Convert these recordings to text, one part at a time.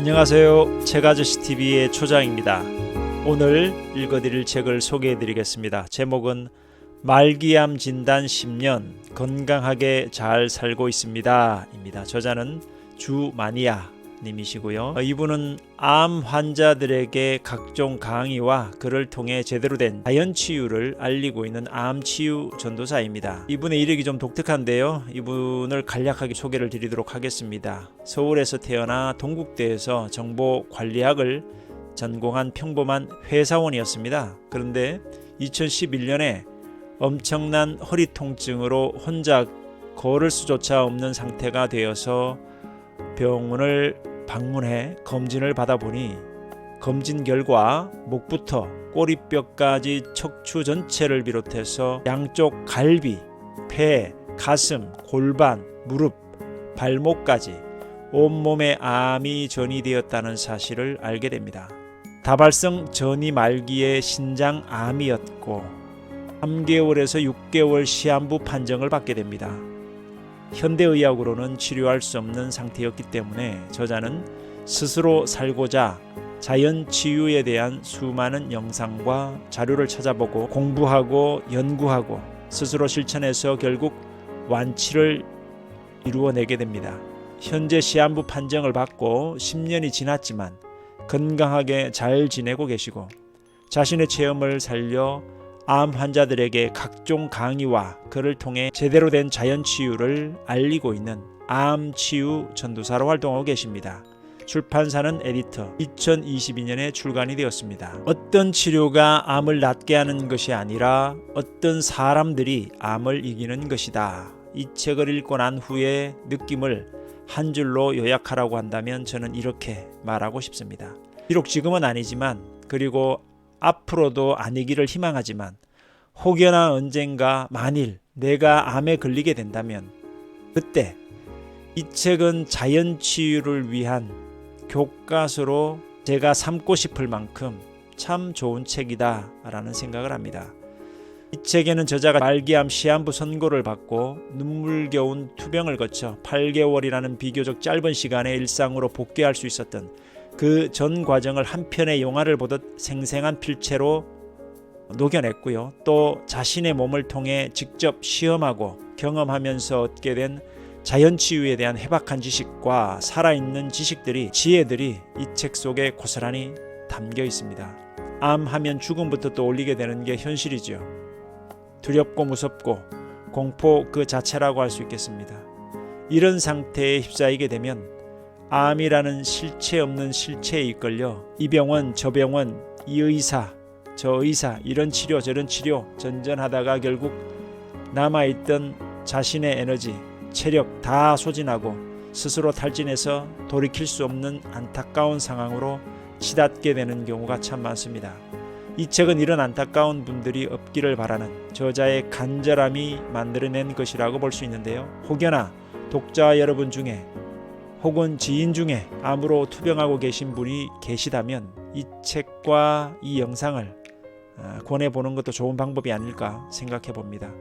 안녕하세요. 책아저씨TV의 초장입니다. 오늘 읽어드릴 책을 소개해드리겠습니다. 제목은 말기암 진단 10년 건강하게 잘 살고 있습니다 입니다. 저자는 주마니아 님이시고요. 이분은 암 환자들에게 각종 강의와 글을 통해 제대로 된 자연치유를 알리고 있는 암치유 전도사입니다. 이분의 이력이 좀 독특한데요. 이분을 간략하게 소개를 드리도록 하겠습니다. 서울에서 태어나 동국대에서 정보관리학을 전공한 평범한 회사원이었습니다. 그런데 2011년에 엄청난 허리 통증으로 혼자 걸을 수조차 없는 상태가 되어서 병원을 방문해 검진을 받아보니 검진 결과 목부터 꼬리뼈까지 척추 전체를 비롯해서 양쪽 갈비, 폐, 가슴, 골반, 무릎, 발목까지 온몸에 암이 전이되었다는 사실을 알게 됩니다. 다발성 전이 말기의 신장암이었고 3개월에서 6개월 시한부 판정을 받게 됩니다. 현대의학으로는 치료할 수 없는 상태였기 때문에 저자는 스스로 살고자 자연치유에 대한 수많은 영상과 자료를 찾아보고 공부하고 연구하고 스스로 실천해서 결국 완치를 이루어내게 됩니다. 현재 시한부 판정을 받고 10년이 지났지만 건강하게 잘 지내고 계시고 자신의 체험을 살려 암 환자들에게 각종 강의와 글을 통해 제대로 된 자연치유를 알리고 있는 암치유 전도사로 활동하고 계십니다. 출판사는 에디터 2022년에 출간이 되었습니다. 어떤 치료가 암을 낫게 하는 것이 아니라 어떤 사람들이 암을 이기는 것이다. 이 책을 읽고 난 후에 느낌을 한 줄로 요약하라고 한다면 저는 이렇게 말하고 싶습니다. 비록 지금은 아니지만 그리고 앞으로도 아니기를 희망하지만 혹여나 언젠가 만일 내가 암에 걸리게 된다면 그때 이 책은 자연치유를 위한 교과서로 제가 삼고 싶을 만큼 참 좋은 책이다 라는 생각을 합니다. 이 책에는 저자가 말기암 시한부 선고를 받고 눈물겨운 투병을 거쳐 8개월이라는 비교적 짧은 시간에 일상으로 복귀할 수 있었던 그 전 과정을 한 편의 영화를 보듯 생생한 필체로 녹여냈고요. 또 자신의 몸을 통해 직접 시험하고 경험하면서 얻게 된 자연치유에 대한 해박한 지식과 살아있는 지혜들이 이 책 속에 고스란히 담겨 있습니다. 암하면 죽음부터 떠올리게 되는 게 현실이죠. 두렵고 무섭고 공포 그 자체라고 할 수 있겠습니다. 이런 상태에 휩싸이게 되면 암이라는 실체 없는 실체에 이끌려 이 병원 저 병원 이 의사 저 의사 이런 치료 저런 치료 전전하다가 결국 남아있던 자신의 에너지 체력 다 소진하고 스스로 탈진해서 돌이킬 수 없는 안타까운 상황으로 치닫게 되는 경우가 참 많습니다. 이 책은 이런 안타까운 분들이 없기를 바라는 저자의 간절함이 만들어낸 것이라고 볼 수 있는데요. 혹여나 독자 여러분 중에 혹은 지인 중에 암으로 투병하고 계신 분이 계시다면 이 책과 이 영상을 권해보는 것도 좋은 방법이 아닐까 생각해 봅니다.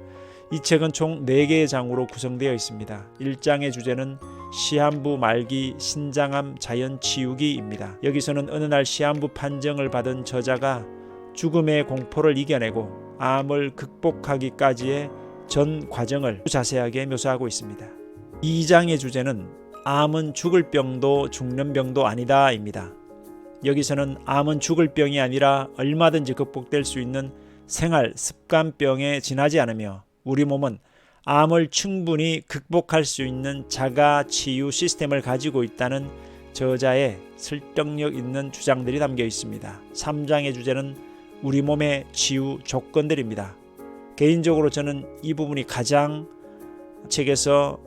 이 책은 총 4개의 장으로 구성되어 있습니다. 1장의 주제는 시한부 말기 신장암 자연치유기입니다. 여기서는 어느 날 시한부 판정을 받은 저자가 죽음의 공포를 이겨내고 암을 극복하기까지의 전 과정을 자세하게 묘사하고 있습니다. 2장의 주제는 암은 죽을 병도 죽는 병도 아니다 입니다. 여기서는 암은 죽을 병이 아니라 얼마든지 극복될 수 있는 생활 습관병에 지나지 않으며 우리 몸은 암을 충분히 극복할 수 있는 자가 치유 시스템을 가지고 있다는 저자의 설득력 있는 주장들이 담겨 있습니다. 3장의 주제는 우리 몸의 치유 조건들입니다. 개인적으로 저는 이 부분이 가장 책에서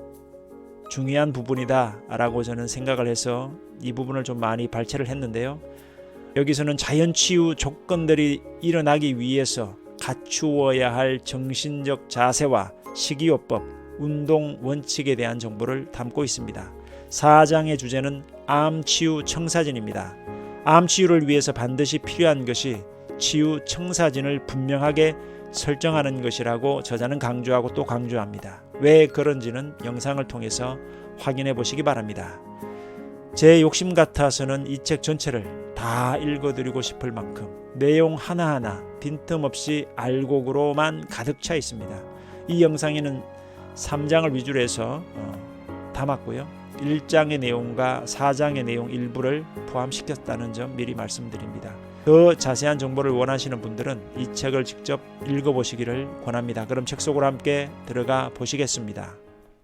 중요한 부분이다 라고 저는 생각을 해서 이 부분을 좀 많이 발췌를 했는데요. 여기서는 자연치유 조건들이 일어나기 위해서 갖추어야 할 정신적 자세와 식이요법, 운동 원칙에 대한 정보를 담고 있습니다. 4장의 주제는 암치유 청사진입니다. 암치유를 위해서 반드시 필요한 것이 치유 청사진을 분명하게 설정하는 것이라고 저자는 강조하고 또 강조합니다. 왜 그런지는 영상을 통해서 확인해 보시기 바랍니다. 제 욕심 같아서는 이 책 전체를 다 읽어드리고 싶을 만큼 내용 하나하나 빈틈없이 알곡으로만 가득 차 있습니다. 이 영상에는 3장을 위주로 해서 담았고요. 1장의 내용과 4장의 내용 일부를 포함시켰다는 점 미리 말씀드립니다. 더 자세한 정보를 원하시는 분들은 이 책을 직접 읽어보시기를 권합니다. 그럼 책 속으로 함께 들어가 보시겠습니다.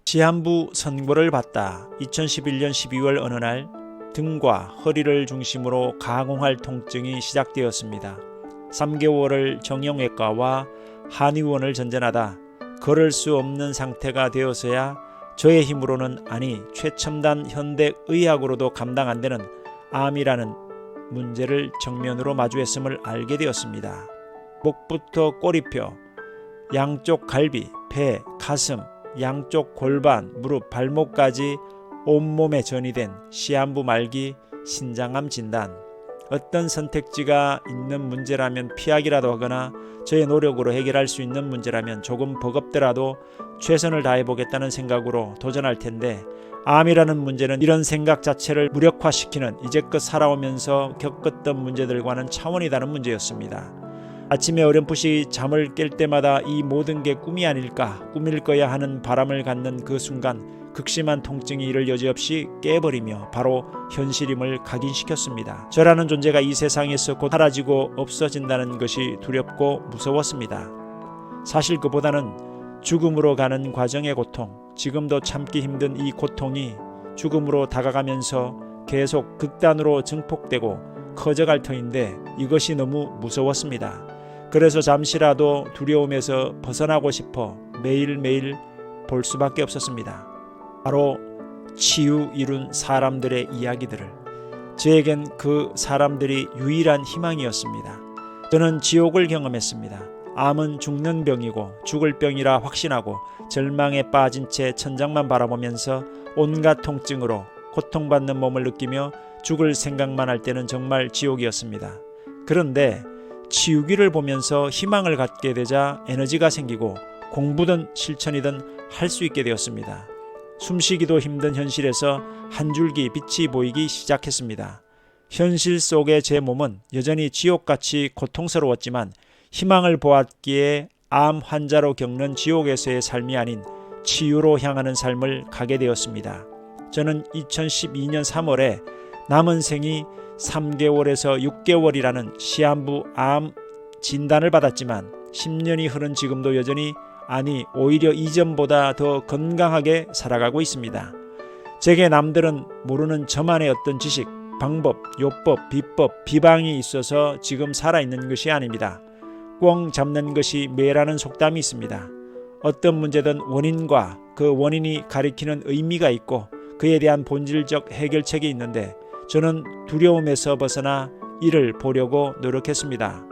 시한부 선고를 받다. 2011년 12월 어느 날 등과 허리를 중심으로 가공할 통증이 시작되었습니다. 3개월을 정형외과와 한의원을 전전하다 걸을 수 없는 상태가 되어서야 저의 힘으로는 아니 최첨단 현대의학으로도 감당 안 되는 암이라는 문제를 정면으로 마주했음을 알게 되었습니다. 목부터 꼬리뼈, 양쪽 갈비, 배, 가슴, 양쪽 골반, 무릎, 발목까지 온몸에 전이된 시한부 말기 신장암 진단. 어떤 선택지가 있는 문제라면 피하기라도 하거나 저의 노력으로 해결할 수 있는 문제라면 조금 버겁더라도 최선을 다해보겠다는 생각으로 도전할 텐데 암이라는 문제는 이런 생각 자체를 무력화시키는 이제껏 살아오면서 겪었던 문제들과는 차원이 다른 문제였습니다. 아침에 어렴풋이 잠을 깰 때마다 이 모든 게 꿈이 아닐까, 꿈일 거야 하는 바람을 갖는 그 순간 극심한 통증이 이를 여지없이 깨버리며 바로 현실임을 각인시켰습니다. 저라는 존재가 이 세상에서 곧 사라지고 없어진다는 것이 두렵고 무서웠습니다. 사실 그보다는 죽음으로 가는 과정의 고통, 지금도 참기 힘든 이 고통이 죽음으로 다가가면서 계속 극단으로 증폭되고 커져갈 터인데 이것이 너무 무서웠습니다. 그래서 잠시라도 두려움에서 벗어나고 싶어 매일매일 볼 수밖에 없었습니다. 바로 치유 이룬 사람들의 이야기들을. 저에겐 그 사람들이 유일한 희망이었습니다. 저는 지옥을 경험했습니다. 암은 죽는 병이고 죽을 병이라 확신하고 절망에 빠진 채 천장만 바라보면서 온갖 통증으로 고통받는 몸을 느끼며 죽을 생각만 할 때는 정말 지옥이었습니다. 그런데 치유기를 보면서 희망을 갖게 되자 에너지가 생기고 공부든 실천이든 할 수 있게 되었습니다. 숨쉬기도 힘든 현실에서 한 줄기 빛이 보이기 시작했습니다. 현실 속의 제 몸은 여전히 지옥같이 고통스러웠지만 희망을 보았기에 암 환자로 겪는 지옥에서의 삶이 아닌 치유로 향하는 삶을 가게 되었습니다. 저는 2012년 3월에 남은 생이 3개월에서 6개월이라는 시한부 암 진단을 받았지만 10년이 흐른 지금도 여전히 아니 오히려 이전보다 더 건강하게 살아가고 있습니다. 제게 남들은 모르는 저만의 어떤 지식, 방법, 요법, 비법, 비방이 있어서 지금 살아있는 것이 아닙니다. 꽝 잡는 것이 매라는 속담이 있습니다. 어떤 문제든 원인과 그 원인이 가리키는 의미가 있고 그에 대한 본질적 해결책이 있는데 저는 두려움에서 벗어나 이를 보려고 노력했습니다.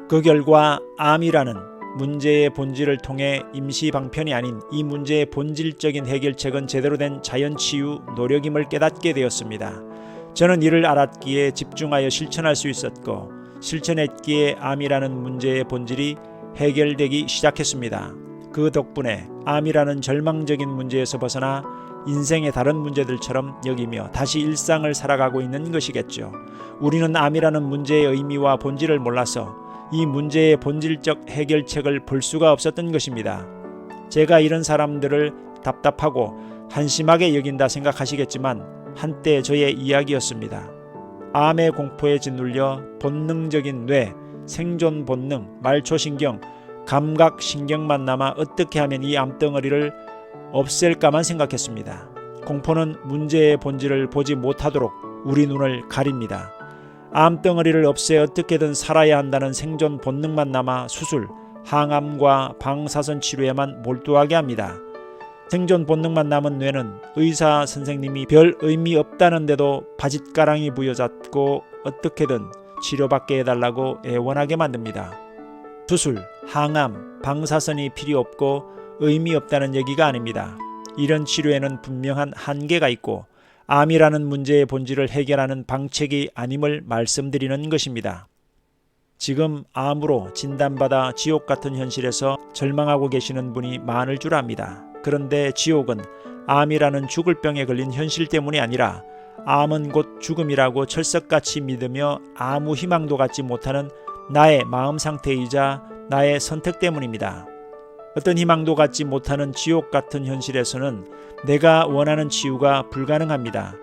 그 결과 암이라는 문제의 본질을 통해 임시 방편이 아닌 이 문제의 본질적인 해결책은 제대로 된 자연치유 노력임을 깨닫게 되었습니다. 저는 이를 알았기에 집중하여 실천할 수 있었고 실천했기에 암이라는 문제의 본질이 해결되기 시작했습니다. 그 덕분에 암이라는 절망적인 문제에서 벗어나 인생의 다른 문제들처럼 여기며 다시 일상을 살아가고 있는 것이겠죠. 우리는 암이라는 문제의 의미와 본질을 몰라서 이 문제의 본질적 해결책을 볼 수가 없었던 것입니다. 제가 이런 사람들을 답답하고 한심하게 여긴다 생각하시겠지만 한때 저의 이야기였습니다. 암의 공포에 짓눌려 본능적인 뇌, 생존 본능, 말초신경, 감각신경만 남아 어떻게 하면 이 암덩어리를 없앨까만 생각했습니다. 공포는 문제의 본질을 보지 못하도록 우리 눈을 가립니다. 암덩어리를 없애 어떻게든 살아야 한다는 생존 본능만 남아 수술, 항암과 방사선 치료에만 몰두하게 합니다. 생존 본능만 남은 뇌는 의사 선생님이 별 의미 없다는데도 바짓가랑이 부여잡고 어떻게든 치료받게 해달라고 애원하게 만듭니다. 수술, 항암, 방사선이 필요 없고 의미 없다는 얘기가 아닙니다. 이런 치료에는 분명한 한계가 있고 암이라는 문제의 본질을 해결하는 방책이 아님을 말씀드리는 것입니다. 지금 암으로 진단받아 지옥 같은 현실에서 절망하고 계시는 분이 많을 줄 압니다. 그런데 지옥은 암이라는 죽을 병에 걸린 현실 때문이 아니라 암은 곧 죽음이라고 철석같이 믿으며 아무 희망도 갖지 못하는 나의 마음 상태이자 나의 선택 때문입니다. 어떤 희망도 갖지 못하는 지옥 같은 현실에서는 내가 원하는 치유가 불가능합니다.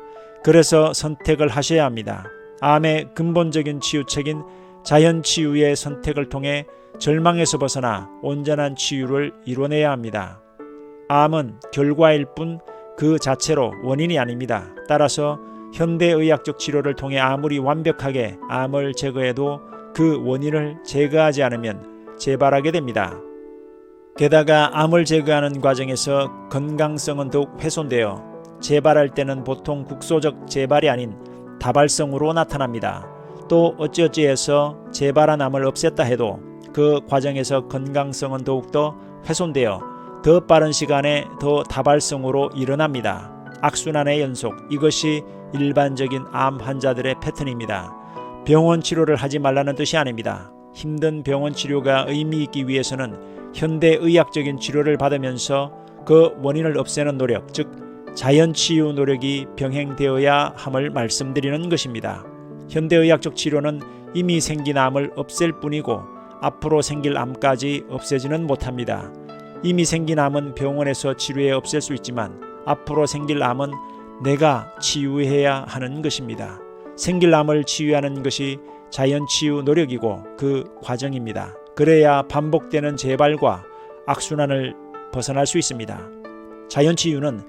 그래서 선택을 하셔야 합니다. 암의 근본적인 치유책인 자연치유의 선택을 통해 절망에서 벗어나 온전한 치유를 이뤄내야 합니다. 암은 결과일 뿐 그 자체로 원인이 아닙니다. 따라서 현대의학적 치료를 통해 아무리 완벽하게 암을 제거해도 그 원인을 제거하지 않으면 재발하게 됩니다. 게다가 암을 제거하는 과정에서 건강성은 더욱 훼손되어 재발할 때는 보통 국소적 재발이 아닌 다발성으로 나타납니다. 또 어찌어찌해서 재발한 암을 없앴다 해도 그 과정에서 건강성은 더욱더 훼손되어 더 빠른 시간에 더 다발성으로 일어납니다. 악순환의 연속, 이것이 일반적인 암 환자들의 패턴입니다. 병원 치료를 하지 말라는 뜻이 아닙니다. 힘든 병원 치료가 의미 있기 위해서는 현대의학적인 치료를 받으면서 그 원인을 없애는 노력, 즉 자연치유 노력이 병행되어야 함을 말씀드리는 것입니다. 현대의학적 치료는 이미 생긴 암을 없앨 뿐이고 앞으로 생길 암까지 없애지는 못합니다. 이미 생긴 암은 병원에서 치료해 없앨 수 있지만 앞으로 생길 암은 내가 치유해야 하는 것입니다. 생길 암을 치유하는 것이 자연치유 노력이고 그 과정입니다. 그래야 반복되는 재발과 악순환을 벗어날 수 있습니다. 자연치유는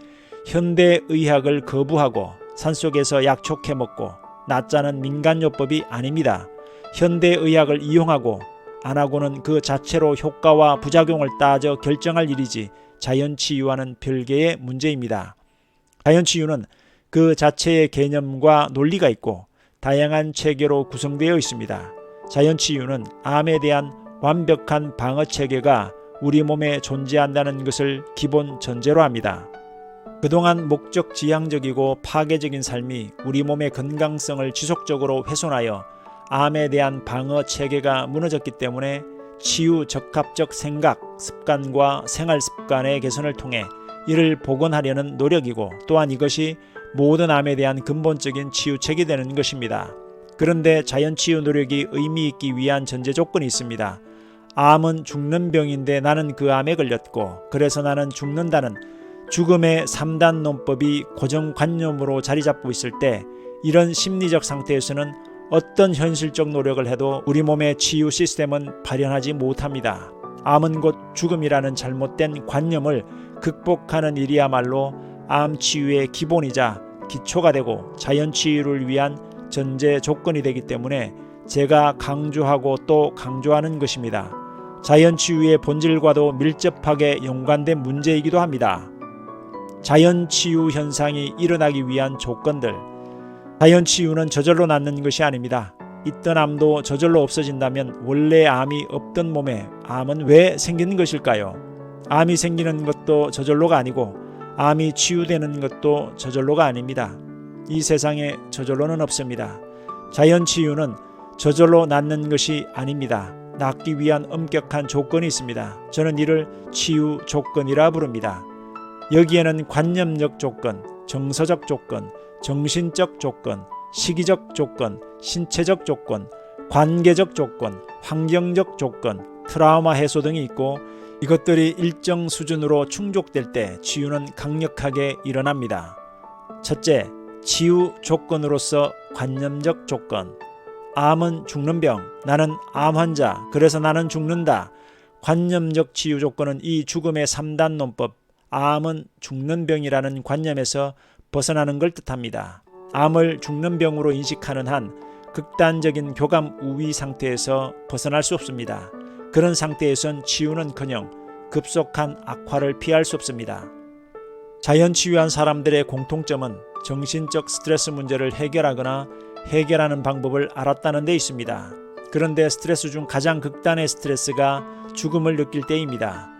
현대의학을 거부하고 산속에서 약초캐 먹고 낫자는 민간요법이 아닙니다. 현대의학을 이용하고 안 하고는 그 자체로 효과와 부작용을 따져 결정할 일이지 자연치유와는 별개의 문제입니다. 자연치유는 그 자체의 개념과 논리가 있고 다양한 체계로 구성되어 있습니다. 자연치유는 암에 대한 완벽한 방어체계가 우리 몸에 존재한다는 것을 기본 전제로 합니다. 그동안 목적지향적이고 파괴적인 삶이 우리 몸의 건강성을 지속적으로 훼손하여 암에 대한 방어체계가 무너졌기 때문에 치유 적합적 생각, 습관과 생활습관의 개선을 통해 이를 복원하려는 노력이고 또한 이것이 모든 암에 대한 근본적인 치유책이 되는 것입니다. 그런데 자연치유 노력이 의미 있기 위한 전제 조건이 있습니다. 암은 죽는 병인데 나는 그 암에 걸렸고 그래서 나는 죽는다는 죽음의 3단 논법이 고정관념으로 자리잡고 있을 때 이런 심리적 상태에서는 어떤 현실적 노력을 해도 우리 몸의 치유 시스템은 발현하지 못합니다. 암은 곧 죽음이라는 잘못된 관념을 극복하는 일이야말로 암 치유의 기본이자 기초가 되고 자연치유를 위한 전제 조건이 되기 때문에 제가 강조하고 또 강조하는 것입니다. 자연치유의 본질과도 밀접하게 연관된 문제이기도 합니다. 자연치유 현상이 일어나기 위한 조건들. 자연치유는 저절로 낫는 것이 아닙니다. 있던 암도 저절로 없어진다면 원래 암이 없던 몸에 암은 왜 생기는 것일까요? 암이 생기는 것도 저절로가 아니고 암이 치유되는 것도 저절로가 아닙니다. 이 세상에 저절로는 없습니다. 자연치유는 저절로 낫는 것이 아닙니다. 낫기 위한 엄격한 조건이 있습니다. 저는 이를 치유 조건이라 부릅니다. 여기에는 관념적 조건, 정서적 조건, 정신적 조건, 시기적 조건, 신체적 조건, 관계적 조건, 환경적 조건, 트라우마 해소 등이 있고 이것들이 일정 수준으로 충족될 때 치유는 강력하게 일어납니다. 첫째, 치유 조건으로서 관념적 조건. 암은 죽는 병, 나는 암 환자, 그래서 나는 죽는다. 관념적 치유 조건은 이 죽음의 3단 논법, 암은 죽는 병이라는 관념에서 벗어나는 걸 뜻합니다. 암을 죽는 병으로 인식하는 한 극단적인 교감 우위 상태에서 벗어날 수 없습니다. 그런 상태에선 치유는커녕 급속한 악화를 피할 수 없습니다. 자연치유한 사람들의 공통점은 정신적 스트레스 문제를 해결하거나 해결하는 방법을 알았다는 데 있습니다. 그런데 스트레스 중 가장 극단의 스트레스가 죽음을 느낄 때입니다.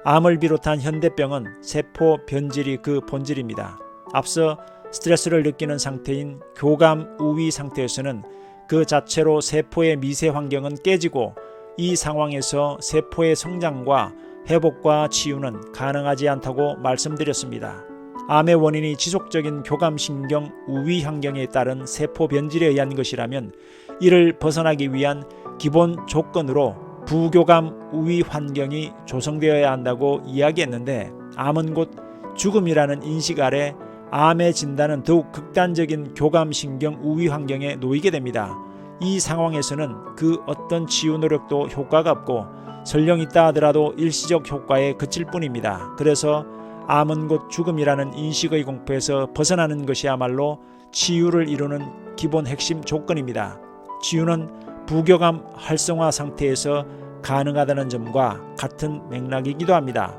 암을 비롯한 현대병은 세포 변질이 그 본질입니다. 앞서 스트레스를 느끼는 상태인 교감 우위 상태에서는 그 자체로 세포의 미세 환경은 깨지고 이 상황에서 세포의 성장과 회복과 치유는 가능하지 않다고 말씀드렸습니다. 암의 원인이 지속적인 교감신경 우위 환경에 따른 세포 변질에 의한 것이라면 이를 벗어나기 위한 기본 조건으로 부교감 우위 환경이 조성되어야 한다고 이야기했는데, 암은 곧 죽음이라는 인식 아래 암의 진단은 더욱 극단적인 교감신경 우위 환경에 놓이게 됩니다. 이 상황에서는 그 어떤 치유 노력도 효과가 없고 설령 있다 하더라도 일시적 효과에 그칠 뿐입니다. 그래서 암은 곧 죽음이라는 인식의 공포에서 벗어나는 것이야말로 치유를 이루는 기본 핵심 조건입니다. 치유는 부교감 활성화 상태에서 가능하다는 점과 같은 맥락이기도 합니다.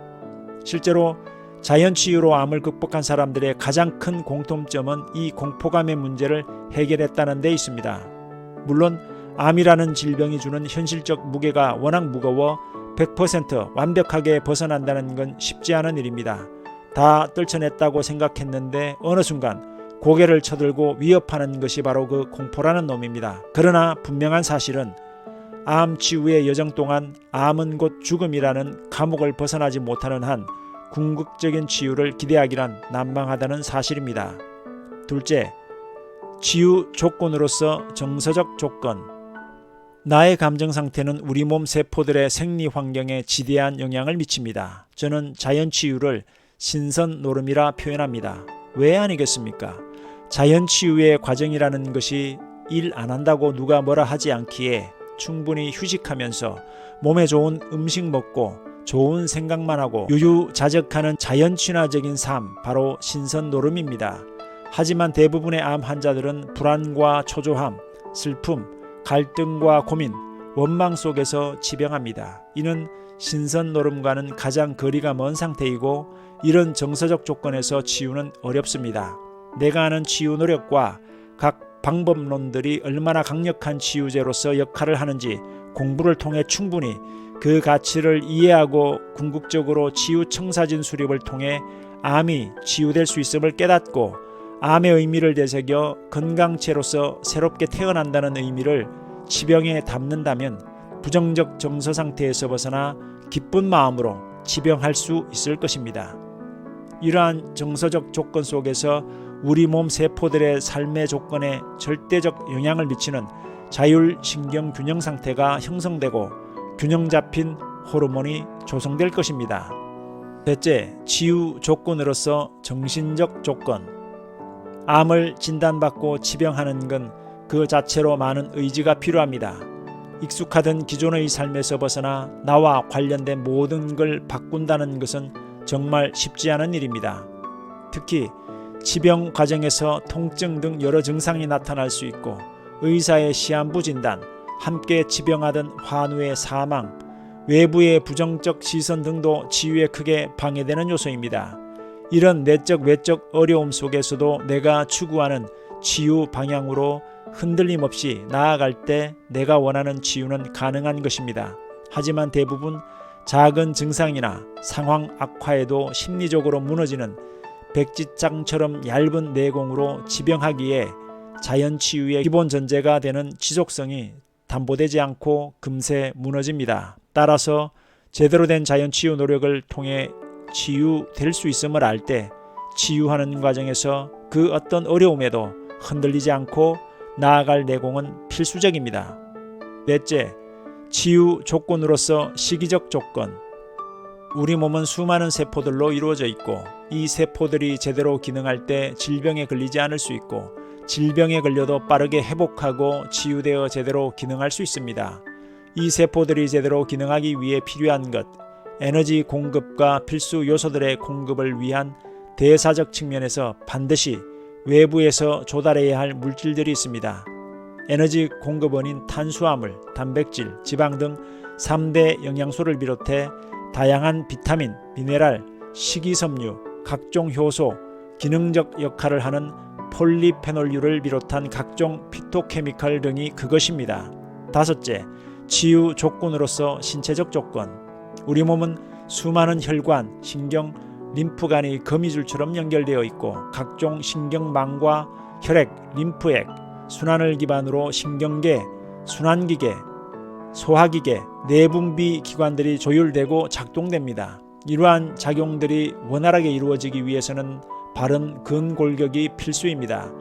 실제로 자연치유로 암을 극복한 사람들의 가장 큰 공통점은 이 공포감의 문제를 해결했다는 데 있습니다. 물론 암이라는 질병이 주는 현실적 무게가 워낙 무거워 100% 완벽하게 벗어난다는 건 쉽지 않은 일입니다. 다 떨쳐냈다고 생각했는데 어느 순간 고개를 쳐들고 위협하는 것이 바로 그 공포라는 놈입니다. 그러나 분명한 사실은 암 치유의 여정 동안 암은 곧 죽음이라는 감옥을 벗어나지 못하는 한 궁극적인 치유를 기대하기란 난망하다는 사실입니다. 둘째, 치유 조건으로서 정서적 조건. 나의 감정 상태는 우리 몸 세포들의 생리 환경에 지대한 영향을 미칩니다. 저는 자연치유를 신선 노름이라 표현합니다. 왜 아니겠습니까? 자연치유의 과정이라는 것이 일 안 한다고 누가 뭐라 하지 않기에 충분히 휴식하면서 몸에 좋은 음식 먹고 좋은 생각만 하고 유유자적하는 자연친화적인 삶, 바로 신선노름입니다. 하지만 대부분의 암 환자들은 불안과 초조함, 슬픔, 갈등과 고민, 원망 속에서 지병합니다. 이는 신선노름과는 가장 거리가 먼 상태이고 이런 정서적 조건에서 치유는 어렵습니다. 내가 아는 치유 노력과 각 방법론들이 얼마나 강력한 치유제로서 역할을 하는지 공부를 통해 충분히 그 가치를 이해하고 궁극적으로 치유 청사진 수립을 통해 암이 치유될 수 있음을 깨닫고 암의 의미를 되새겨 건강체로서 새롭게 태어난다는 의미를 치병에 담는다면 부정적 정서 상태에서 벗어나 기쁜 마음으로 치병할 수 있을 것입니다. 이러한 정서적 조건 속에서 우리 몸 세포들의 삶의 조건에 절대적 영향을 미치는 자율신경 균형 상태가 형성되고 균형 잡힌 호르몬이 조성될 것입니다. 셋째, 치유 조건으로서 정신적 조건. 암을 진단받고 치병하는 건 그 자체로 많은 의지가 필요합니다. 익숙하던 기존의 삶에서 벗어나 나와 관련된 모든 걸 바꾼다는 것은 정말 쉽지 않은 일입니다. 특히 치병 과정에서 통증 등 여러 증상이 나타날 수 있고 의사의 시한부 진단, 함께 치병하던 환우의 사망, 외부의 부정적 시선 등도 치유에 크게 방해되는 요소입니다. 이런 내적 외적 어려움 속에서도 내가 추구하는 치유 방향으로 흔들림 없이 나아갈 때 내가 원하는 치유는 가능한 것입니다. 하지만 대부분 작은 증상이나 상황 악화에도 심리적으로 무너지는 백지장처럼 얇은 내공으로 치병하기에 자연치유의 기본 전제가 되는 지속성이 담보되지 않고 금세 무너집니다. 따라서 제대로 된 자연치유 노력을 통해 치유될 수 있음을 알 때 치유하는 과정에서 그 어떤 어려움에도 흔들리지 않고 나아갈 내공은 필수적입니다. 넷째, 치유 조건으로서 시기적 조건. 우리 몸은 수많은 세포들로 이루어져 있고 이 세포들이 제대로 기능할 때 질병에 걸리지 않을 수 있고 질병에 걸려도 빠르게 회복하고 치유되어 제대로 기능할 수 있습니다. 이 세포들이 제대로 기능하기 위해 필요한 것, 에너지 공급과 필수 요소들의 공급을 위한 대사적 측면에서 반드시 외부에서 조달해야 할 물질들이 있습니다. 에너지 공급원인 탄수화물, 단백질, 지방 등 3대 영양소를 비롯해 다양한 비타민, 미네랄, 식이섬유, 각종 효소, 기능적 역할을 하는 폴리페놀류를 비롯한 각종 피토케미칼 등이 그것입니다. 다섯째, 치유 조건으로서 신체적 조건. 우리 몸은 수많은 혈관, 신경, 림프관이 거미줄처럼 연결되어 있고 각종 신경망과 혈액, 림프액, 순환을 기반으로 신경계, 순환기계, 소화기계, 내분비 기관들이 조율되고 작동됩니다. 이러한 작용들이 원활하게 이루어지기 위해서는 바른 근골격이 필수입니다.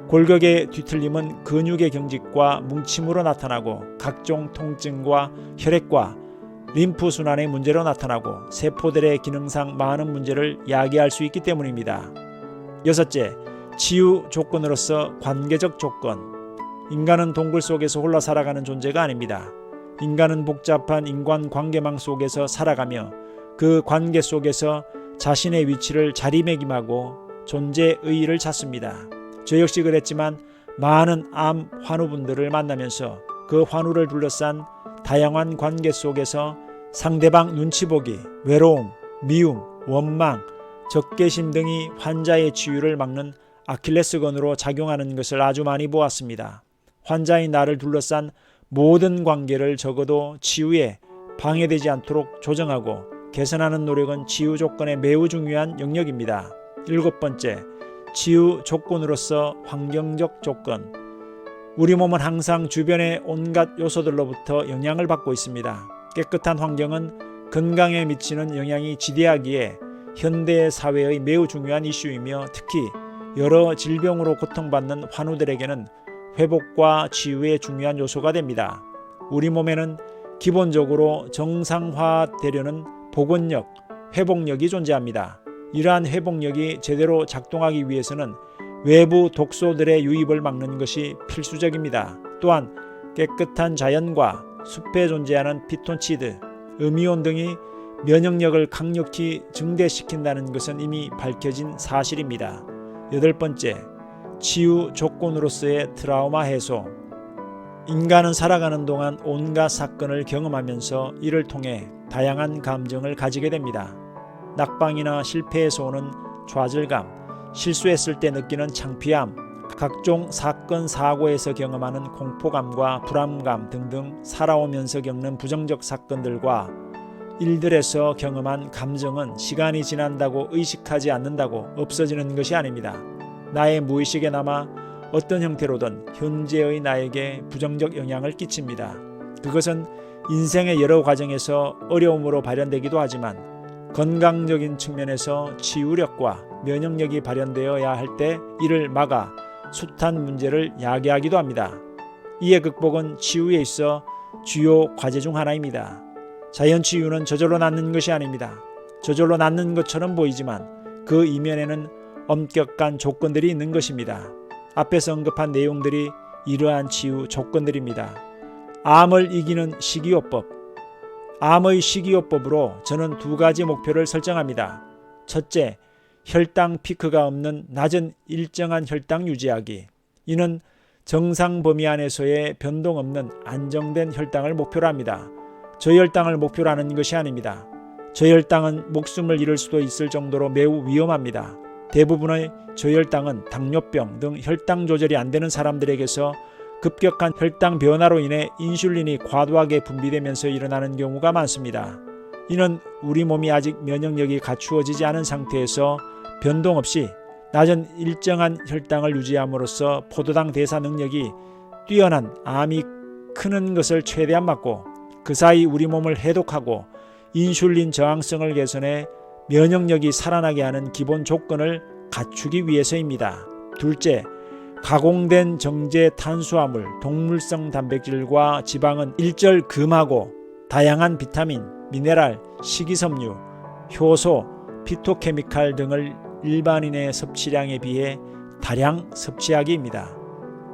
골격의 뒤틀림은 근육의 경직과 뭉침으로 나타나고 각종 통증과 혈액과 림프 순환의 문제로 나타나고 세포들의 기능상 많은 문제를 야기할 수 있기 때문입니다. 여섯째, 치유 조건으로서 관계적 조건. 인간은 동굴 속에서 홀로 살아가는 존재가 아닙니다. 인간은 복잡한 인간관계망 속에서 살아가며 그 관계 속에서 자신의 위치를 자리매김하고 존재 의의를 찾습니다. 저 역시 그랬지만 많은 암 환우분들을 만나면서 그 환우를 둘러싼 다양한 관계 속에서 상대방 눈치 보기, 외로움, 미움, 원망, 적개심 등이 환자의 치유를 막는 아킬레스건으로 작용하는 것을 아주 많이 보았습니다. 환자인 나를 둘러싼 모든 관계를 적어도 치유에 방해되지 않도록 조정하고 개선하는 노력은 치유 조건의 매우 중요한 영역입니다. 일곱 번째, 치유 조건으로서 환경적 조건. 우리 몸은 항상 주변의 온갖 요소들로부터 영향을 받고 있습니다. 깨끗한 환경은 건강에 미치는 영향이 지대하기에 현대 사회의 매우 중요한 이슈이며 특히 여러 질병으로 고통받는 환우들에게는 회복과 치유의 중요한 요소가 됩니다. 우리 몸에는 기본적으로 정상화되려는 복원력, 회복력이 존재합니다. 이러한 회복력이 제대로 작동하기 위해서는 외부 독소들의 유입을 막는 것이 필수적입니다. 또한 깨끗한 자연과 숲에 존재하는 피톤치드, 음이온 등이 면역력을 강력히 증대시킨다는 것은 이미 밝혀진 사실입니다. 여덟 번째, 치유 조건으로서의 트라우마 해소. 인간은 살아가는 동안 온갖 사건을 경험하면서 이를 통해 다양한 감정을 가지게 됩니다. 낙방이나 실패에서 오는 좌절감, 실수했을 때 느끼는 창피함, 각종 사건 사고에서 경험하는 공포감과 불안감 등등 살아오면서 겪는 부정적 사건들과 일들에서 경험한 감정은 시간이 지난다고 의식하지 않는다고 없어지는 것이 아닙니다. 나의 무의식에 남아 어떤 형태로든 현재의 나에게 부정적 영향을 끼칩니다. 그것은 인생의 여러 과정에서 어려움으로 발현되기도 하지만 건강적인 측면에서 치유력과 면역력이 발현되어야 할 때 이를 막아 숱한 문제를 야기하기도 합니다. 이의 극복은 치유에 있어 주요 과제 중 하나입니다. 자연치유는 저절로 낫는 것이 아닙니다. 저절로 낫는 것처럼 보이지만 그 이면에는 엄격한 조건들이 있는 것입니다. 앞에서 언급한 내용들이 이러한 치유 조건들입니다. 암을 이기는 식이요법. 암의 식이요법으로 저는 두 가지 목표를 설정합니다. 첫째, 혈당 피크가 없는 낮은 일정한 혈당 유지하기. 이는 정상 범위 안에서의 변동 없는 안정된 혈당을 목표로 합니다. 저혈당을 목표로 하는 것이 아닙니다. 저혈당은 목숨을 잃을 수도 있을 정도로 매우 위험합니다. 대부분의 저혈당은 당뇨병 등 혈당 조절이 안 되는 사람들에게서 급격한 혈당 변화로 인해 인슐린이 과도하게 분비되면서 일어나는 경우가 많습니다. 이는 우리 몸이 아직 면역력이 갖추어지지 않은 상태에서 변동 없이 낮은 일정한 혈당을 유지함으로써 포도당 대사 능력이 뛰어난 암이 크는 것을 최대한 막고 그 사이 우리 몸을 해독하고 인슐린 저항성을 개선해 면역력이 살아나게 하는 기본 조건을 갖추기 위해서입니다. 둘째, 가공된 정제 탄수화물, 동물성 단백질과 지방은 일절 금하고 다양한 비타민, 미네랄, 식이섬유, 효소, 피토케미칼 등을 일반인의 섭취량에 비해 다량 섭취하기입니다.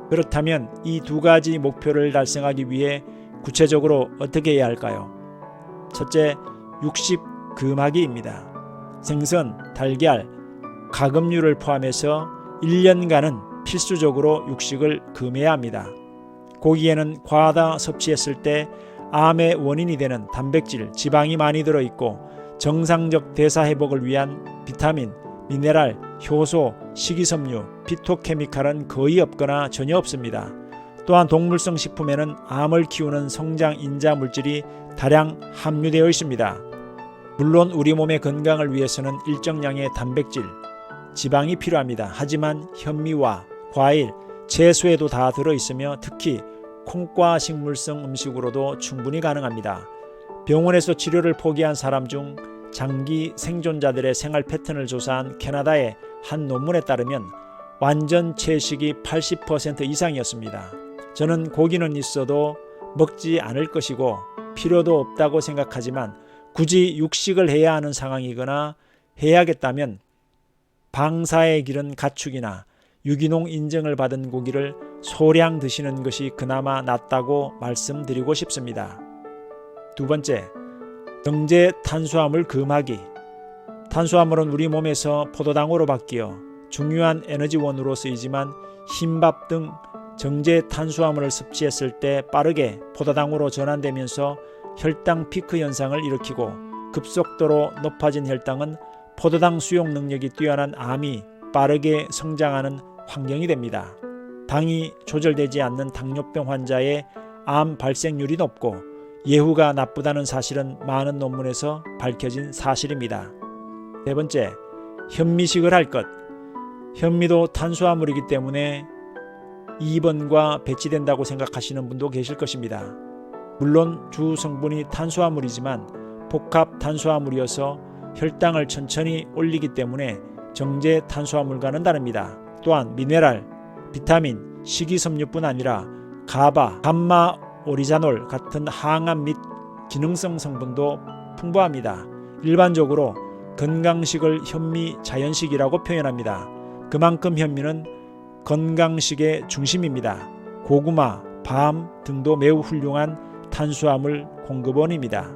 그렇다면 이 두 가지 목표를 달성하기 위해 구체적으로 어떻게 해야 할까요? 첫째, 육식 금하기입니다. 생선, 달걀, 가금류를 포함해서 1년간은 필수적으로 육식을 금해야 합니다. 고기에는 과다 섭취했을 때 암의 원인이 되는 단백질, 지방이 많이 들어있고 정상적 대사 회복을 위한 비타민, 미네랄, 효소, 식이섬유, 피토케미칼은 거의 없거나 전혀 없습니다. 또한 동물성 식품에는 암을 키우는 성장 인자 물질이 다량 함유되어 있습니다. 물론 우리 몸의 건강을 위해서는 일정량의 단백질, 지방이 필요합니다. 하지만 현미와 과일, 채소에도 다 들어있으며 특히 콩과 식물성 음식으로도 충분히 가능합니다. 병원에서 치료를 포기한 사람 중 장기 생존자들의 생활 패턴을 조사한 캐나다의 한 논문에 따르면 완전 채식이 80% 이상이었습니다. 저는 고기는 있어도 먹지 않을 것이고 필요도 없다고 생각하지만 굳이 육식을 해야 하는 상황이거나 해야겠다면 방사의 길은 가축이나 유기농 인증을 받은 고기를 소량 드시는 것이 그나마 낫다고 말씀드리고 싶습니다. 두 번째, 정제 탄수화물 금하기. 탄수화물은 우리 몸에서 포도당으로 바뀌어 중요한 에너지원으로 쓰이지만 흰밥 등 정제 탄수화물을 섭취했을 때 빠르게 포도당으로 전환되면서 혈당 피크 현상을 일으키고 급속도로 높아진 혈당은 포도당 수용 능력이 뛰어난 암이 빠르게 성장하는 환경이 됩니다. 당이 조절되지 않는 당뇨병 환자의 암 발생률이 높고 예후가 나쁘다는 사실은 많은 논문에서 밝혀진 사실입니다. 세 번째, 현미식을 할 것. 현미도 탄수화물이기 때문에 2번과 배치된다고 생각하시는 분도 계실 것입니다. 물론 주 성분이 탄수화물이지만 복합 탄수화물이어서 혈당을 천천히 올리기 때문에 정제 탄수화물과는 다릅니다. 또한 미네랄, 비타민, 식이섬유뿐 아니라 가바, 감마 오리자놀 같은 항암 및 기능성 성분도 풍부합니다. 일반적으로 건강식을 현미 자연식이라고 표현합니다. 그만큼 현미는 건강식의 중심입니다. 고구마, 밤 등도 매우 훌륭한 탄수화물 공급원입니다.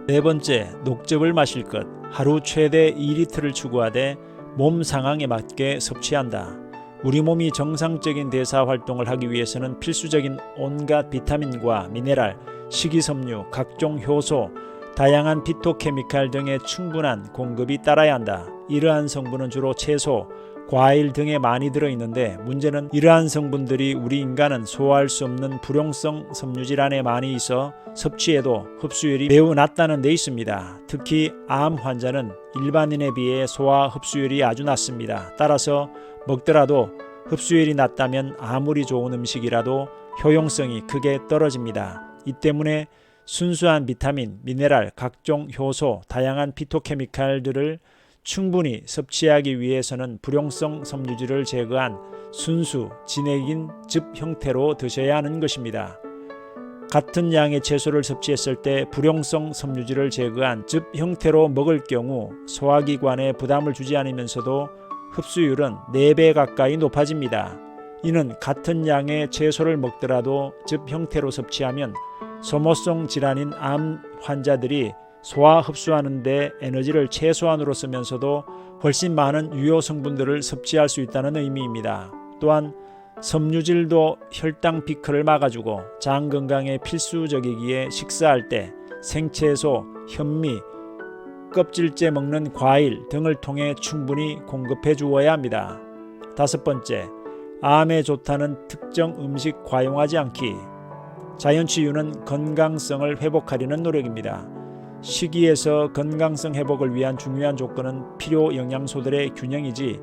네 번째, 녹즙을 마실 것. 하루 최대 2리터를 추구하되 몸 상황에 맞게 섭취한다. 우리 몸이 정상적인 대사 활동을 하기 위해서는 필수적인 온갖 비타민과 미네랄, 식이섬유, 각종 효소, 다양한 피토케미칼 등의 충분한 공급이 따라야 한다. 이러한 성분은 주로 채소, 과일 등에 많이 들어있는데 문제는 이러한 성분들이 우리 인간은 소화할 수 없는 불용성 섬유질 안에 많이 있어 섭취해도 흡수율이 매우 낮다는 데 있습니다. 특히 암 환자는 일반인에 비해 소화 흡수율이 아주 낮습니다. 따라서 먹더라도 흡수율이 낮다면 아무리 좋은 음식이라도 효용성이 크게 떨어집니다. 이 때문에 순수한 비타민, 미네랄, 각종 효소, 다양한 피토케미칼들을 충분히 섭취하기 위해서는 불용성 섬유질을 제거한 순수, 진액인 즙 형태로 드셔야 하는 것입니다. 같은 양의 채소를 섭취했을 때 불용성 섬유질을 제거한 즙 형태로 먹을 경우 소화기관에 부담을 주지 않으면서도 흡수율은 4배 가까이 높아집니다. 이는 같은 양의 채소를 먹더라도 즙 형태로 섭취하면 소모성 질환인 암 환자들이 소화 흡수하는 데 에너지를 최소한으로 쓰면서도 훨씬 많은 유효 성분들을 섭취할 수 있다는 의미입니다. 또한 섬유질도 혈당 피크를 막아주고 장 건강에 필수적이기에 식사할 때 생채소, 현미, 껍질째 먹는 과일 등을 통해 충분히 공급해 주어야 합니다. 다섯 번째, 암에 좋다는 특정 음식 과용하지 않기. 자연치유는 건강성을 회복하려는 노력입니다. 식이에서 건강성 회복을 위한 중요한 조건은 필요 영양소들의 균형이지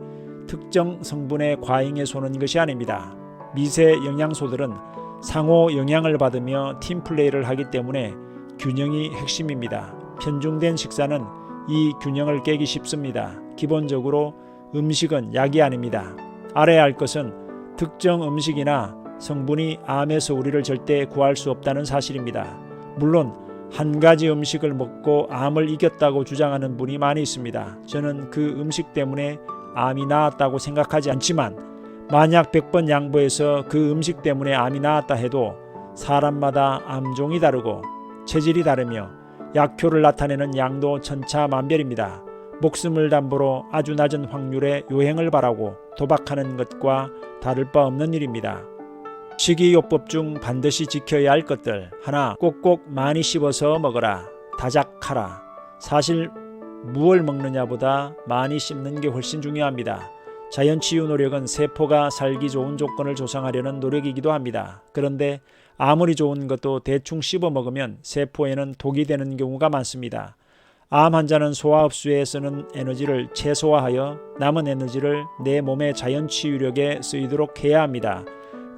특정 성분의 과잉에 쏘는 것이 아닙니다. 미세 영양소들은 상호 영향을 받으며 팀플레이를 하기 때문에 균형이 핵심입니다. 편중된 식사는 이 균형을 깨기 쉽습니다. 기본적으로 음식은 약이 아닙니다. 알아야 할 것은 특정 음식이나 성분이 암에서 우리를 절대 구할 수 없다는 사실입니다. 물론 한 가지 음식을 먹고 암을 이겼다고 주장하는 분이 많이 있습니다. 저는 그 음식 때문에 암이 나았다고 생각하지 않지만 만약 100번 양보해서 그 음식 때문에 암이 나았다 해도 사람마다 암종이 다르고 체질이 다르며 약효를 나타내는 양도 천차만별입니다. 목숨을 담보로 아주 낮은 확률의 요행을 바라고 도박하는 것과 다를 바 없는 일입니다. 식이요법 중 반드시 지켜야 할 것들. 하나, 꼭꼭 많이 씹어서 먹어라. 다작하라. 사실 무얼 먹느냐보다 많이 씹는 게 훨씬 중요합니다. 자연치유 노력은 세포가 살기 좋은 조건을 조성하려는 노력이기도 합니다. 그런데 아무리 좋은 것도 대충 씹어 먹으면 세포에는 독이 되는 경우가 많습니다. 암 환자는 소화 흡수에 쓰는 에너지를 최소화하여 남은 에너지를 내 몸의 자연치유력에 쓰이도록 해야 합니다.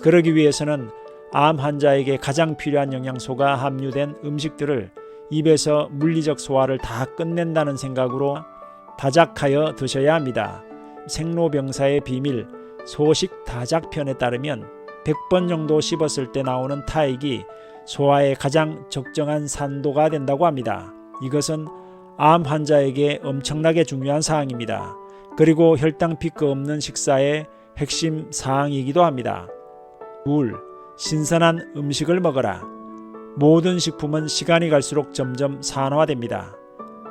그러기 위해서는 암 환자에게 가장 필요한 영양소가 함유된 음식들을 입에서 물리적 소화를 다 끝낸다는 생각으로 다작하여 드셔야 합니다. 생로병사의 비밀 소식 다작편에 따르면 100번 정도 씹었을 때 나오는 타액이 소화에 가장 적정한 산도가 된다고 합니다. 이것은 암 환자에게 엄청나게 중요한 사항입니다. 그리고 혈당 피크 없는 식사의 핵심 사항이기도 합니다. 둘, 신선한 음식을 먹어라. 모든 식품은 시간이 갈수록 점점 산화됩니다.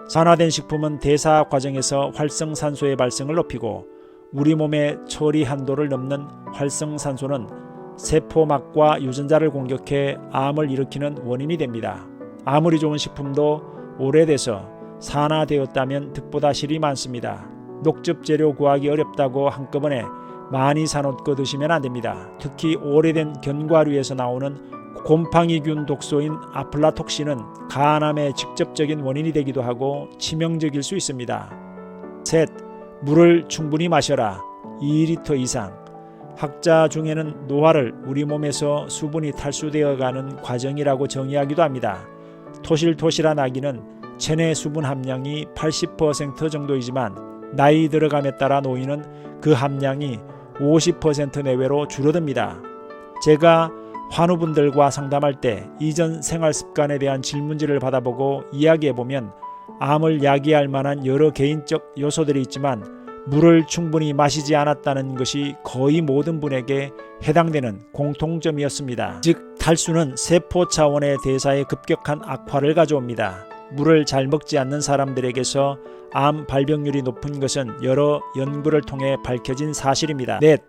산화된 식품은 대사 과정에서 활성산소의 발생을 높이고 우리 몸의 처리 한도를 넘는 활성산소는 세포막과 유전자를 공격해 암을 일으키는 원인이 됩니다. 아무리 좋은 식품도 오래돼서 산화되었다면 득보다 실이 많습니다. 녹즙 재료 구하기 어렵다고 한꺼번에 많이 사놓고 드시면 안됩니다. 특히 오래된 견과류에서 나오는 곰팡이균 독소인 아플라톡신은 간암의 직접적인 원인이 되기도 하고 치명적일 수 있습니다. 셋, 물을 충분히 마셔라. 2리터 이상. 학자 중에는 노화를 우리 몸에서 수분이 탈수되어가는 과정이라고 정의하기도 합니다. 토실토실한 아기는 체내 수분 함량이 80% 정도이지만 나이 들어감에 따라 노인은 그 함량이 50% 내외로 줄어듭니다. 제가 환우분들과 상담할 때 이전 생활 습관에 대한 질문지를 받아보고 이야기해보면 암을 야기할 만한 여러 개인적 요소들이 있지만 물을 충분히 마시지 않았다는 것이 거의 모든 분에게 해당되는 공통점이었습니다. 즉 탈수는 세포 차원의 대사에 급격한 악화를 가져옵니다. 물을 잘 먹지 않는 사람들에게서 암 발병률이 높은 것은 여러 연구를 통해 밝혀진 사실입니다. 넷,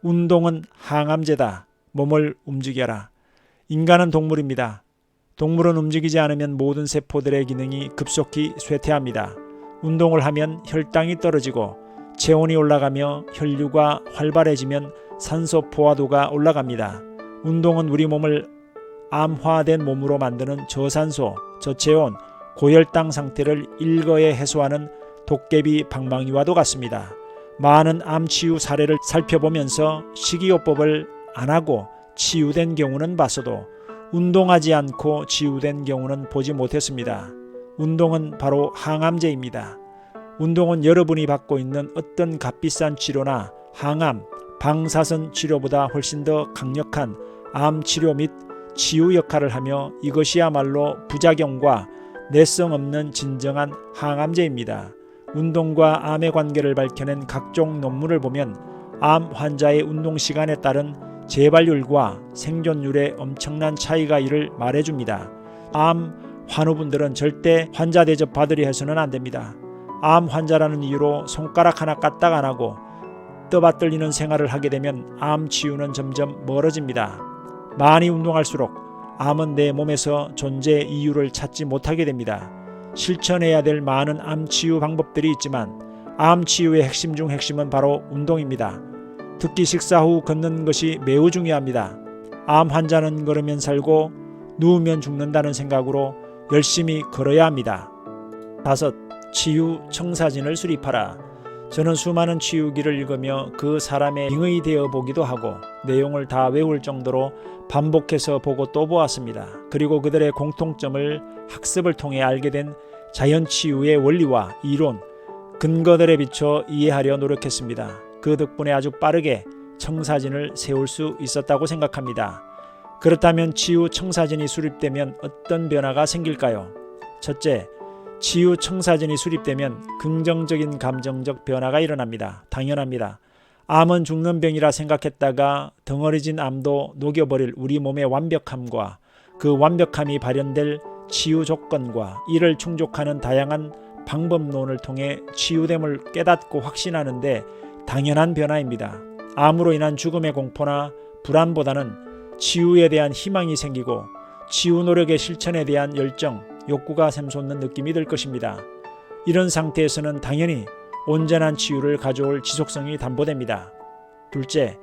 운동은 항암제다. 몸을 움직여라. 인간은 동물입니다. 동물은 움직이지 않으면 모든 세포들의 기능이 급속히 쇠퇴합니다. 운동을 하면 혈당이 떨어지고 체온이 올라가며 혈류가 활발해지면 산소 포화도가 올라갑니다. 운동은 우리 몸을 암화된 몸으로 만드는 저산소, 저체온, 고혈당 상태를 일거에 해소하는 도깨비 방망이와도 같습니다. 많은 암 치유 사례를 살펴보면서 식이요법을 안 하고 치유된 경우는 봤어도 운동하지 않고 치유된 경우는 보지 못했습니다. 운동은 바로 항암제입니다. 운동은 여러분이 받고 있는 어떤 값비싼 치료나 항암, 방사선 치료보다 훨씬 더 강력한 암 치료 및 치유 역할을 하며 이것이야말로 부작용과 내성 없는 진정한 항암제입니다. 운동과 암의 관계를 밝혀낸 각종 논문을 보면 암 환자의 운동 시간에 따른 재발률과 생존율에 엄청난 차이가 이를 말해줍니다. 암 환우분들은 절대 환자 대접 받으려 해서는 안됩니다. 암 환자라는 이유로 손가락 하나 까딱 안 하고 떠받들리는 생활을 하게 되면 암 치유는 점점 멀어집니다. 많이 운동할수록 암은 내 몸에서 존재 이유를 찾지 못하게 됩니다. 실천해야 될 많은 암 치유 방법들이 있지만 암 치유의 핵심 중 핵심은 바로 운동입니다. 특히 식사 후 걷는 것이 매우 중요합니다. 암 환자는 걸으면 살고 누우면 죽는다는 생각으로 열심히 걸어야 합니다. 5. 치유 청사진을 수립하라. 저는 수많은 치유기를 읽으며 그 사람의 빙의 되어 보기도 하고 내용을 다 외울 정도로 반복해서 보고 또 보았습니다. 그리고 그들의 공통점을 학습을 통해 알게 된 자연치유의 원리와 이론, 근거들에 비춰 이해하려 노력했습니다. 그 덕분에 아주 빠르게 청사진을 세울 수 있었다고 생각합니다. 그렇다면 치유 청사진이 수립되면 어떤 변화가 생길까요? 첫째, 치유 청사진이 수립되면 긍정적인 감정적 변화가 일어납니다. 당연합니다. 암은 죽는 병이라 생각했다가 덩어리진 암도 녹여버릴 우리 몸의 완벽함과 그 완벽함이 발현될 치유 조건과 이를 충족하는 다양한 방법론을 통해 치유됨을 깨닫고 확신하는데 당연한 변화입니다. 암으로 인한 죽음의 공포나 불안보다는 치유에 대한 희망이 생기고 치유 노력의 실천에 대한 열정, 욕구가 샘솟는 느낌이 들 것입니다. 이런 상태에서는 당연히 온전한 치유를 가져올 지속성이 담보됩니다. 둘째,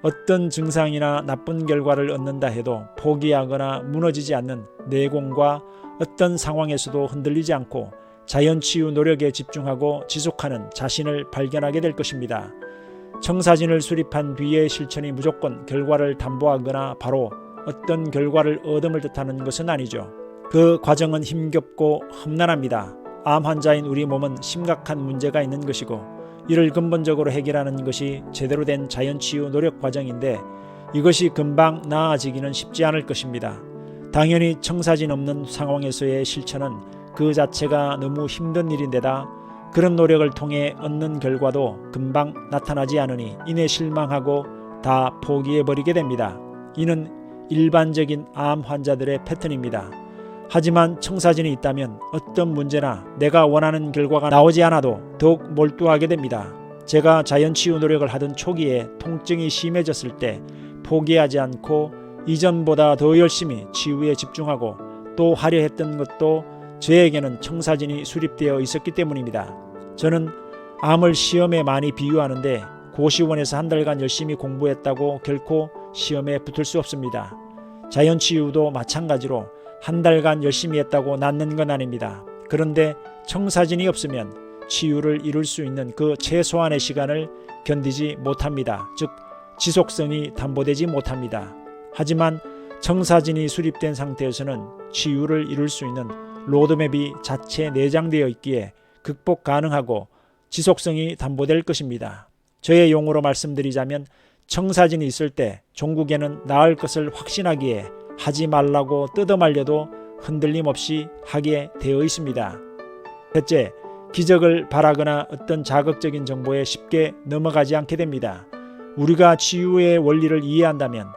어떤 증상이나 나쁜 결과를 얻는다 해도 포기하거나 무너지지 않는 내공과 어떤 상황에서도 흔들리지 않고 자연치유 노력에 집중하고 지속하는 자신을 발견하게 될 것입니다. 청사진을 수립한 뒤의 실천이 무조건 결과를 담보하거나 바로 어떤 결과를 얻음을 뜻하는 것은 아니죠. 그 과정은 힘겹고 험난합니다. 암 환자인 우리 몸은 심각한 문제가 있는 것이고 이를 근본적으로 해결하는 것이 제대로 된 자연치유 노력 과정인데 이것이 금방 나아지기는 쉽지 않을 것입니다. 당연히 청사진 없는 상황에서의 실천은 그 자체가 너무 힘든 일인데다 그런 노력을 통해 얻는 결과도 금방 나타나지 않으니 이내 실망하고 다 포기해버리게 됩니다. 이는 일반적인 암 환자들의 패턴입니다. 하지만 청사진이 있다면 어떤 문제나 내가 원하는 결과가 나오지 않아도 더욱 몰두하게 됩니다. 제가 자연치유 노력을 하던 초기에 통증이 심해졌을 때 포기하지 않고 이전보다 더 열심히 치유에 집중하고 또 하려 했던 것도 저에게는 청사진이 수립되어 있었기 때문입니다. 저는 암을 시험에 많이 비유하는데 고시원에서 한 달간 열심히 공부했다고 결코 시험에 붙을 수 없습니다. 자연치유도 마찬가지로 한 달간 열심히 했다고 낫는 건 아닙니다. 그런데 청사진이 없으면 치유를 이룰 수 있는 그 최소한의 시간을 견디지 못합니다. 즉 지속성이 담보되지 못합니다. 하지만 청사진이 수립된 상태에서는 치유를 이룰 수 있는 로드맵이 자체 내장되어 있기에 극복 가능하고 지속성이 담보될 것입니다. 저의 용어로 말씀드리자면 청사진이 있을 때 종국에는 나을 것을 확신하기에 하지 말라고 뜯어말려도 흔들림 없이 하게 되어 있습니다. 셋째, 기적을 바라거나 어떤 자극적인 정보에 쉽게 넘어가지 않게 됩니다. 우리가 치유의 원리를 이해한다면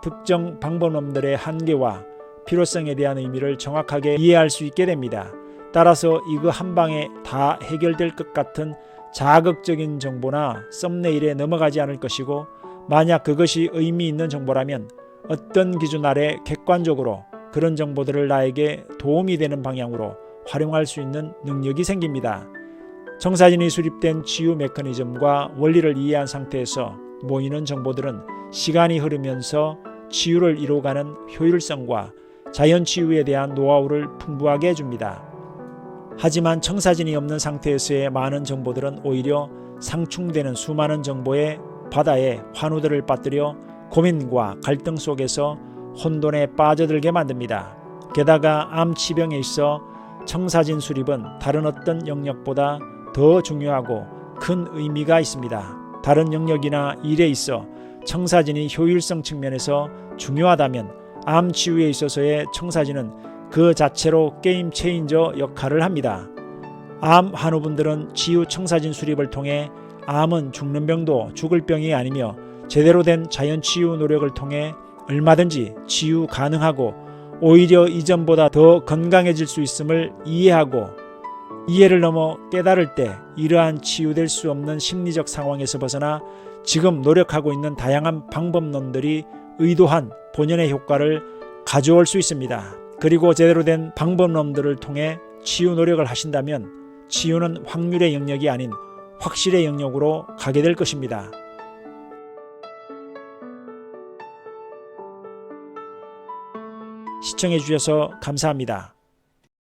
특정 방법론들의 한계와 필요성에 대한 의미를 정확하게 이해할 수 있게 됩니다. 따라서 이거 한 방에 다 해결될 것 같은 자극적인 정보나 썸네일에 넘어가지 않을 것이고 만약 그것이 의미 있는 정보라면 어떤 기준 아래 객관적으로 그런 정보들을 나에게 도움이 되는 방향으로 활용할 수 있는 능력이 생깁니다. 청사진이 수립된 치유 메커니즘과 원리를 이해한 상태에서 모이는 정보들은 시간이 흐르면서 치유를 이뤄가는 효율성과 자연치유에 대한 노하우를 풍부하게 해줍니다. 하지만 청사진이 없는 상태에서의 많은 정보들은 오히려 상충되는 수많은 정보의 바다에 환우들을 빠뜨려 고민과 갈등 속에서 혼돈에 빠져들게 만듭니다. 게다가 암 치병에 있어 청사진 수립은 다른 어떤 영역보다 더 중요하고 큰 의미가 있습니다. 다른 영역이나 일에 있어 청사진이 효율성 측면에서 중요하다면 암 치유에 있어서의 청사진은 그 자체로 게임 체인저 역할을 합니다. 암 환우분들은 치유 청사진 수립을 통해 암은 죽는 병도 죽을 병이 아니며 제대로 된 자연치유 노력을 통해 얼마든지 치유 가능하고 오히려 이전보다 더 건강해질 수 있음을 이해하고 이해를 넘어 깨달을 때 이러한 치유될 수 없는 심리적 상황에서 벗어나 지금 노력하고 있는 다양한 방법론들이 의도한 본연의 효과를 가져올 수 있습니다. 그리고 제대로 된 방법론들을 통해 치유 노력을 하신다면 치유는 확률의 영역이 아닌 확실의 영역으로 가게 될 것입니다. 시청해 주셔서 감사합니다.